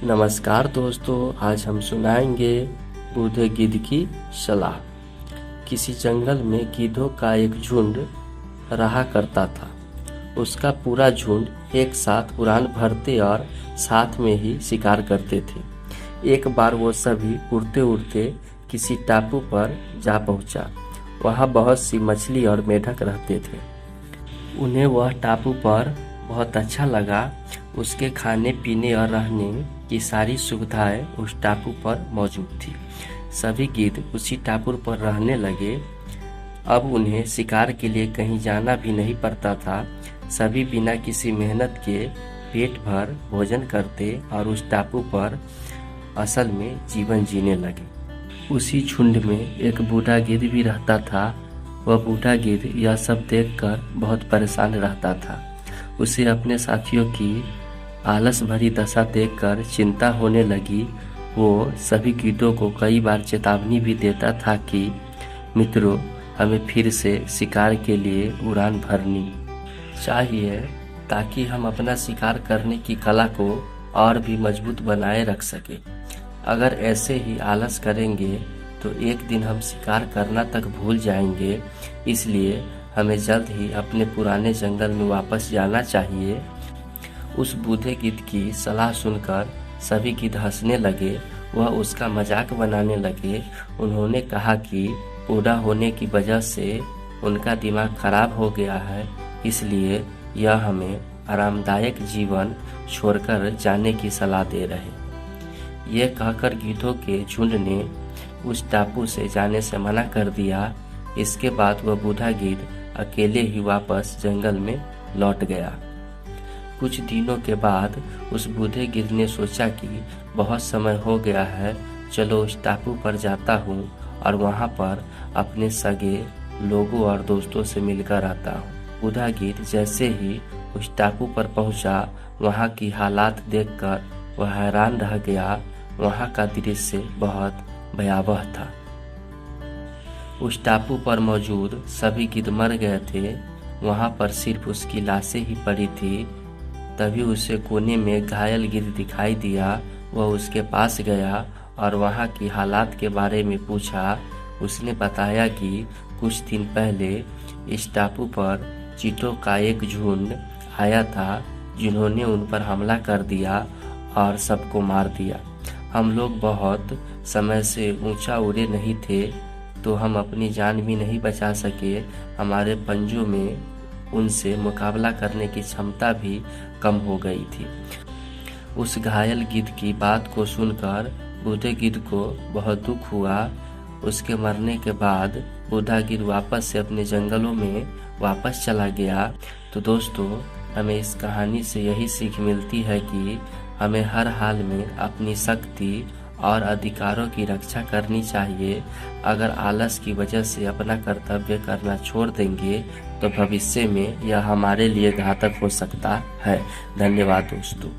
नमस्कार दोस्तों, आज हम सुनाएंगे बूढ़े गिद्ध की सलाह। किसी जंगल में गिद्धों का एक झुंड रहा करता था। उसका पूरा झुंड एक साथ उड़ान भरते और साथ में ही शिकार करते थे। एक बार वो सभी उड़ते उड़ते किसी टापू पर जा पहुंचा। वहाँ बहुत सी मछली और मेढक रहते थे। उन्हें वह टापू पर बहुत अच्छा लगा। उसके खाने पीने और रहने की सारी सुविधाएं उस टापू पर मौजूद थी। सभी गिद्ध उसी टापू पर रहने लगे। अब उन्हें शिकार के लिए कहीं जाना भी नहीं पड़ता था। सभी बिना किसी मेहनत के पेट भर भोजन करते और उस टापू पर असल में जीवन जीने लगे। उसी झुंड में एक बूढ़ा गिद्ध भी रहता था। वह बूढ़ा गिद्ध यह सब देखकर बहुत परेशान रहता था। उसे अपने साथियों की आलस भरी दशा देखकर चिंता होने लगी। वो सभी गिद्धों को कई बार चेतावनी भी देता था कि मित्रों, हमें फिर से शिकार के लिए उड़ान भरनी चाहिए ताकि हम अपना शिकार करने की कला को और भी मजबूत बनाए रख सके। अगर ऐसे ही आलस करेंगे तो एक दिन हम शिकार करना तक भूल जाएंगे। इसलिए हमें जल्द ही अपने पुराने जंगल में वापस जाना चाहिए। उस बूढ़े गिद्ध की सलाह सुनकर सभी गिद्ध हंसने लगे। वह उसका मजाक बनाने लगे। उन्होंने कहा कि बूढ़ा होने की वजह से उनका दिमाग खराब हो गया है, इसलिए यह हमें आरामदायक जीवन छोड़कर जाने की सलाह दे रहे। ये कहकर गिद्धों के झुंड ने उस टापू से जाने से मना कर दिया। इसके बाद वह बूढ़ा गिद्ध अकेले ही वापस जंगल में लौट गया। कुछ दिनों के बाद उस बूढ़े गिद्ध ने सोचा कि बहुत समय हो गया है, चलो उस टापू पर जाता हूँ और वहाँ पर अपने सगे लोगों और दोस्तों से मिलकर आता हूँ। बूढ़ा गिद्ध जैसे ही उस टापू पर पहुँचा, वहाँ की हालात देखकर वह हैरान रह गया। वहाँ का दृश्य बहुत भयावह था। उस टापू पर मौजूद सभी गिद्ध मर गए थे। वहाँ पर सिर्फ उसकी लाशें ही पड़ी थी। तभी उसे कोने में घायल गिद्ध दिखाई दिया। वह उसके पास गया और वहाँ की हालात के बारे में पूछा। उसने बताया कि कुछ दिन पहले इस टापू पर चीतों का एक झुंड आया था, जिन्होंने उन पर हमला कर दिया और सबको मार दिया। हम लोग बहुत समय से ऊंचा उड़े नहीं थे, तो हम अपनी जान भी नहीं बचा सके। हमारे पंजों में उनसे मुकाबला करने की क्षमता भी कम हो गई थी। उस घायल गिद्ध की बात को सुनकर बूढ़े गिद्ध को बहुत दुख हुआ। उसके मरने के बाद बूढ़ा गिद्ध वापस से अपने जंगलों में वापस चला गया। तो दोस्तों, हमें इस कहानी से यही सीख मिलती है कि हमें हर हाल में अपनी शक्ति और अधिकारों की रक्षा करनी चाहिए। अगर आलस की वजह से अपना कर्तव्य करना छोड़ देंगे तो भविष्य में यह हमारे लिए घातक हो सकता है। धन्यवाद दोस्तों।